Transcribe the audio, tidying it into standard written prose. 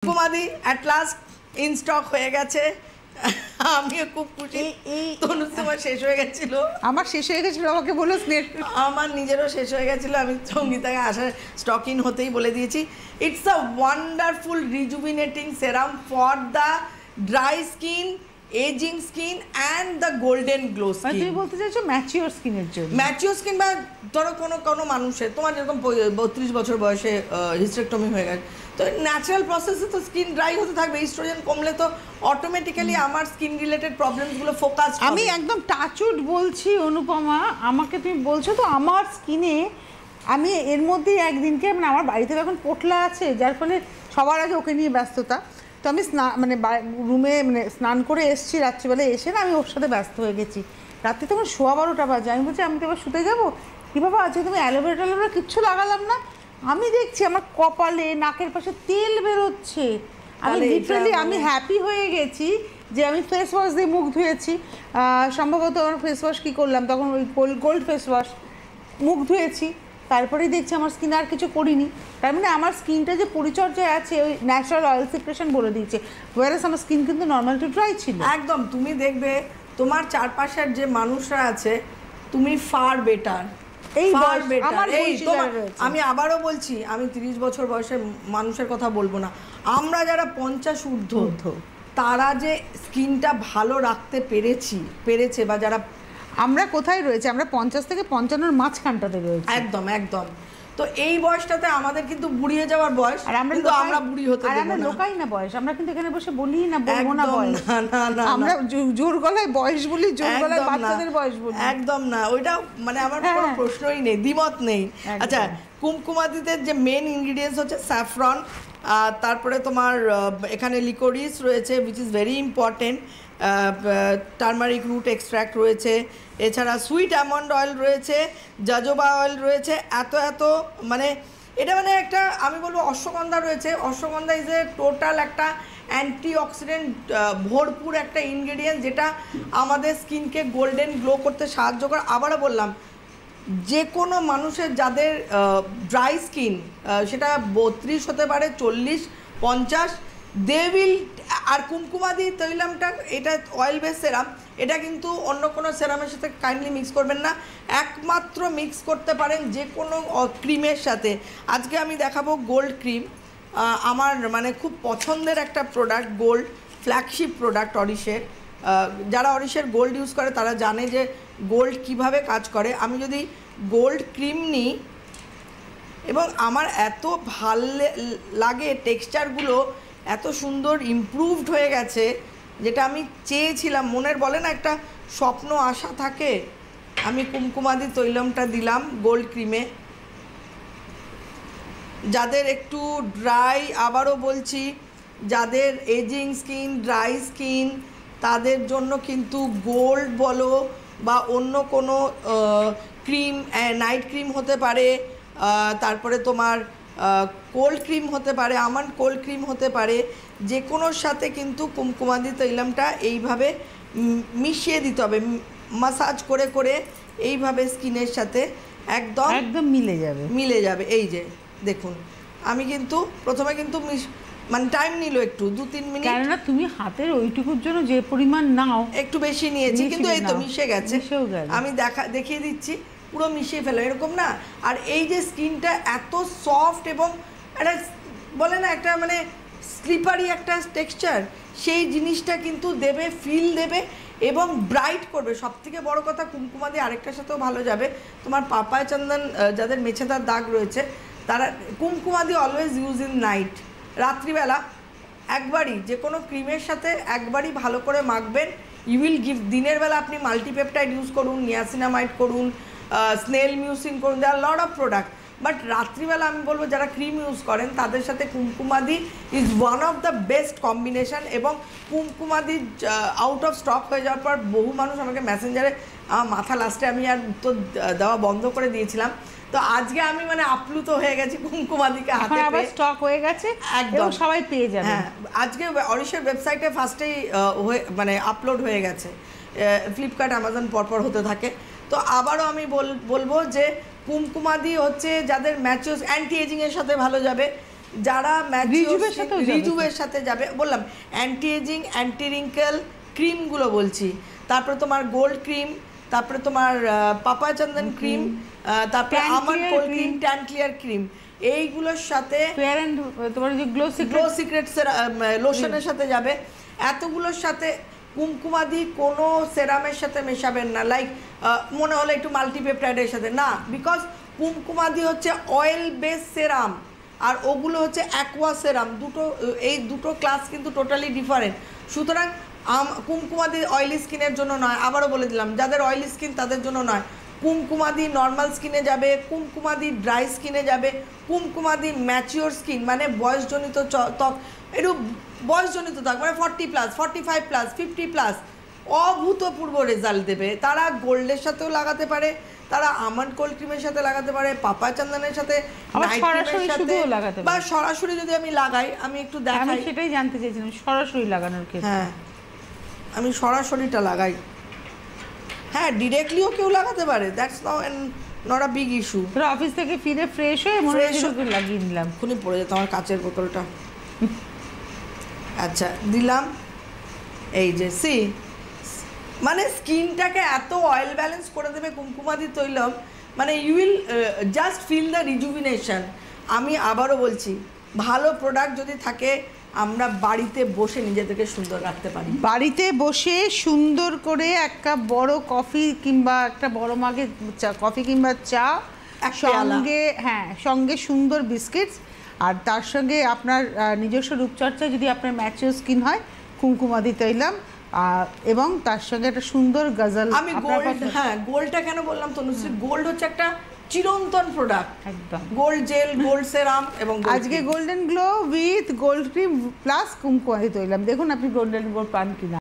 কুমাদি at last in stock হয়ে গেছে। আমিও খুব খুশি। তনু তোমার শেষ হয়ে গেছিল, আমার শেষ হয়ে গেছিল, আমাকে বলো। আমার নিজেরও শেষ হয়ে গেছিলো। আমি সঙ্গীতাকে আসার স্টক ইন হতেই বলে দিয়েছি। It's a wonderful rejuvenating serum for the dry skin, aging skin and the golden glow skin. তুমি বলতে চাইছো ম্যাচিওর স্কিনের জন্য? ম্যাচিওর স্কিন বা ধরো কোনো মানুষের, তোমার যেরকম 32 বছর বয়সে হিস্টেরেক্টমি হয়ে গেছে, তো ন্যাচারাল প্রসেসে তো স্কিন ড্রাই হতে থাকবে। ইস্ট্রোজেন কমলে তো অটোমেটিক্যালি আমার স্কিন রিলেটেড প্রবলেমসগুলো ফোকাস। আমি একদম টাচউড বলছি অনুপমা, আমাকে তুমি বলছো তো আমার স্কিনে, আমি এর মধ্যেই একদিনকে মানে আমার বাড়িতে যখন পোটলা আছে, যার ফলে সবার আগে ওকে নিয়ে ব্যস্ততা, তো আমি মানে রুমে মানে স্নান করে এসেছি রাত্রিবেলা, এসে না আমি ওর সাথে ব্যস্ত হয়ে গেছি। রাত্রি তখন 12:15 বাজে। আমি বলছি আমি তো এবার শুতে যাবো, কী বাবা আজকে তুমি অ্যালোভেরা ট্যালোভেরা কিচ্ছু লাগালাম না। আমি দেখছি আমার কপালে নাকের পাশে তেল বেরোচ্ছে। আমি লিটারালি আমি হ্যাপি হয়ে গেছি যে আমি ফেস ওয়াশ দিয়ে মুখ ধুয়েছি। সম্ভবত আমার ফেস ওয়াশ কী করলাম তখন, ওই গোল্ড ফেস ওয়াশ, মুখ ধুয়েছি, তারপরেই দেখছি আমার স্কিন আর কিছু করিনি। তার মানে আমার স্কিনটা যে পরিচর্যায় আছে, ওই ন্যাচারাল অয়েল সিক্রেশন বলে দিয়েছে। ওয়ারাস আমার স্কিন কিন্তু নর্মাল টু ড্রাই ছিল। একদম, তুমি দেখবে তোমার চারপাশের যে মানুষরা আছে, তুমি ফার বেটার। আমি আবারও বলছি, আমি 30 বছর বয়সের মানুষের কথা বলবো না, আমরা যারা 50 ঊর্ধ্ব, তারা যে স্কিনটা ভালো রাখতে পেরেছে বা যারা, আমরা কোথায় রয়েছে, আমরা 50 থেকে 55-র মাঝখানটাতে রয়েছে। একদম একদম। তো এই বয়সটাতে আমাদের কিন্তু বুড়িয়ে যাওয়ার বয়স, আর আমরা বুড়ি হতে দেব না। আমরা লোকাই না বয়স, আমরা কিন্তু এখানে বসে বলি না, বলবো না বয়স। আমরা জোর গলায় বয়স বলি, জোর গলায় বাচ্চাদের বয়স বলি। একদম না, ওইটা মানে আমার কোনো প্রশ্নই নেই, দ্বিমত নেই। আচ্ছা, কুমকুমাদিতে যে মেন ইনগ্রিডিয়েন্টস হচ্ছে স্যাফরন, তারপরে তোমার এখানে লিকোরিস রয়েছে, which is very important, turmeric root extract রয়েছে, এছাড়া সুইট অ্যামন্ড অয়েল রয়েছে, জজোবা অয়েল রয়েছে, এত মানে এটা মানে একটা আমি বলবো অশ্বগন্ধা রয়েছে। অশ্বগন্ধা ইজ এ টোটাল একটা অ্যান্টিঅক্সিডেন্ট ভরপুর একটা ইনগ্রেডিয়েন্ট, যেটা আমাদের স্কিনকে গোল্ডেন গ্লো করতে সাহায্য করে। আবারও বললাম, যে কোনো মানুষের যাদের ড্রাই স্কিন, সেটা 32 হতে পারে, 40, 50, দে উইল। আর কুমকুমাদি তৈলামটা, এটা অয়েল বেস সেরাম, এটা কিন্তু অন্য কোনো সেরামের সাথে কাইন্ডলি মিক্স করবেন না, একমাত্র মিক্স করতে পারেন যে কোনো ক্রিমের সাথে। আজকে আমি দেখাবো গোল্ড ক্রিম, আমার মানে খুব পছন্দের একটা প্রোডাক্ট, গোল্ড ফ্ল্যাগশিপ প্রোডাক্ট অরিশের। যারা অরিশের গোল্ড ইউজ করে তারা জানে যে গোল্ড কিভাবে কাজ করে। আমি যদি গোল্ড ক্রিম নিই, এবং আমার এত ভাল লাগে, টেক্সচারগুলো এত সুন্দর ইমপ্রুভড হয়ে গেছে, যেটা আমি চেয়েছিলাম। মনের বলে না একটা স্বপ্ন আশা থাকে। আমি কুমকুমাদি তৈলমটা দিলাম গোল্ড ক্রিমে। যাদের একটু ড্রাই, আবারও বলছি, যাদের এজিং স্কিন, ড্রাই স্কিন, তাদের জন্য কিন্তু গোল্ড বলো বা অন্য কোনো ক্রিম, নাইট ক্রিম হতে পারে, তারপরে তোমার কোল্ড ক্রিম হতে পারে, আমন্ড কোল্ড ক্রিম হতে পারে, যে কোনোর সাথে কিন্তু কুমকুমাদি তৈলামটা এইভাবে মিশিয়ে দিতে হবে, মাসাজ করে করে এইভাবে স্কিনের সাথে একদম মিলে যাবে। এই যে দেখুন, আমি কিন্তু প্রথমে কিন্তু মানে টাইম নিল একটু 2-3 মিনিট, কেননা তুমি হাতের ওইটুকুর জন্য যে পরিমাণ নাও একটু বেশি নিয়েছি, কিন্তু এই তো মিশে গেছে। আমি দেখিয়ে দিচ্ছি, পুরো মিশিয়ে ফেলো, এরকম না। আর এই যে স্কিনটা এত সফট এবং একটা বলে না একটা মানে স্লিপারি একটা টেক্সচার, সেই জিনিসটা কিন্তু দেবে, ফিল দেবে এবং ব্রাইট করবে। সবথেকে বড় কথা, কুমকুমাদি আরেকটার সাথেও ভালো যাবে, তোমার পাপায় চন্দন, যাদের মেছেদার দাগ রয়েছে তারা, Kumkumadi always use in night, রাত্রিবেলা একবারই যে কোনো ক্রিমের সাথে একবারই ভালো করে মাখবেন। You will give. দিনের বেলা আপনি মাল্টিপেপটাইড ইউজ করুন, নিয়াসিনামাইড করুন, স্নেল মিউসিন করুন, there lot of product, but রাত্রিবেলা আমি বলবো যারা ক্রিম ইউজ করেন তাদের সাথে Kumkumadi is one of the best combination. এবং কুমকুমাদি আউট অফ স্টক হয়ে যাওয়ার পর বহু মানুষ আমাকে মেসেঞ্জারে, আমার মাথা লাস্টে আমি আর উত্তর দেওয়া বন্ধ করে দিয়েছিলাম। তো আজকে আমি মানে আপ্লুত হয়ে গেছি কুমকুমাদিকে হাতে পেয়ে। স্টক হয়ে গেছে, একদম সবাই পেয়ে যাবে। হ্যাঁ, আজকে অরিশের ওয়েবসাইটে ফার্স্টেই মানে আপলোড হয়ে গেছে, ফ্লিপকার্ট, অ্যামাজন পরপর হতে থাকে। তো আবারও আমি বলবো যে কুমকুমাদি হচ্ছে যাদের ম্যাচিওর অ্যান্টি এজিংয়ের সাথে ভালো যাবে, যারা রিজুভের সাথেও যাবে। রিজুভের সাথে যাবে, বললাম অ্যান্টি এজিং, অ্যান্টি রিঙ্কেল ক্রিমগুলো বলছি, তারপরে তোমার গোল্ড ক্রিম, তারপরে তোমার পাপায়া চন্দন ক্রিম, তারপরে Tan আমার Clear cold cream, cream, tan clear cream, এইগুলোর সাথে ফেয়ার অ্যান্ড তোমার যে গ্লো গ্লো সিক্রেটসের লোশনের সাথে যাবে। এতগুলোর সাথে কুমকুমাদি কোনো সেরামের সাথে মেশাবেন না, লাইক মনে হলো একটু মাল্টিপেপটাইডের সাথে না, বিকজ কুমকুমাদি হচ্ছে অয়েল বেস সেরাম আর ওগুলো হচ্ছে অ্যাকোয়া সেরাম, এই দুটো ক্লাস কিন্তু টোটালি ডিফারেন্ট। সুতরাং কুমকুমাদি অয়েলি স্কিনের জন্য নয়, আবারও বলে দিলাম, যাদের অয়েলি স্কিন তাদের জন্য নয়। কুমকুমাদি নর্মাল স্কিনে যাবে, কুমকুমাদি ড্রাই স্কিনে যাবে, কুমকুমাদি ম্যাচিওর স্কিন মানে বয়সজনিত ত্বক, একটু বয়সজনিত ত্বক মানে 40+, 45+, 50+, অভূতপূর্ব রেজাল্ট দেবে। তারা গোল্ডের সাথেও লাগাতে পারে, তারা আমন্ড কোল্ড ক্রিমের সাথে লাগাতে পারে, পাপায়া চন্দনের সাথে, নাইট ক্রিমের সাথে, বা সরাসরি যদি আমি লাগাই, আমি একটু দেখাই। আমি সেটাই জানতে চাইছিলাম, সরাসরি লাগানোর ক্ষেত্রে। হ্যাঁ, আমি সরাসরিটা লাগাই। হ্যাঁ, ডিরেক্টলিও কেউ লাগাতে পারে, that's not a big issue. তোরা অফিস থেকে ফিরে ফ্রেশ হয়ে মনে হচ্ছে লাগিয়ে নিলাম, এক্ষুনি পড়ে যেত আমার কাচের বোতলটা। আচ্ছা, দিলাম, এই যে সি, মানে স্কিনটাকে এত অয়েল ব্যালেন্স করে দেবে কুমকুমাদি তৈলম, মানে you will just feel the rejuvenation. আমি আবারও বলছি, ভালো প্রোডাক্ট যদি থাকে আমরা বাড়িতে বসে নিজেদেরকে সুন্দর রাখতে পারি। বাড়িতে বসে সুন্দর করে এক কাপ বড় কফি কিংবা একটা বড় মাগে কফি কিংবা চা, সঙ্গে সঙ্গে সুন্দর বিস্কিটস, আর তার সঙ্গে আপনার নিজস্ব রূপচর্চা যদি আপনার ম্যাচিওর স্কিন হয়, কুমকুমাদি তৈলাম, এবং তার সঙ্গে একটা সুন্দর গজল। আমি গোল্ড, হ্যাঁ গোল্ডটা কেন বললাম তনুশ্রী, গোল্ড হচ্ছে একটা চিরন্তন প্রোডাক্ট, একদম গোল্ড জেল, গোল্ড সেরাম, এবং আজকে golden glow with gold cream plus Kumkumadi Tailam. দেখুন আপনি গোল্ডেন গ্লো পান কিনা।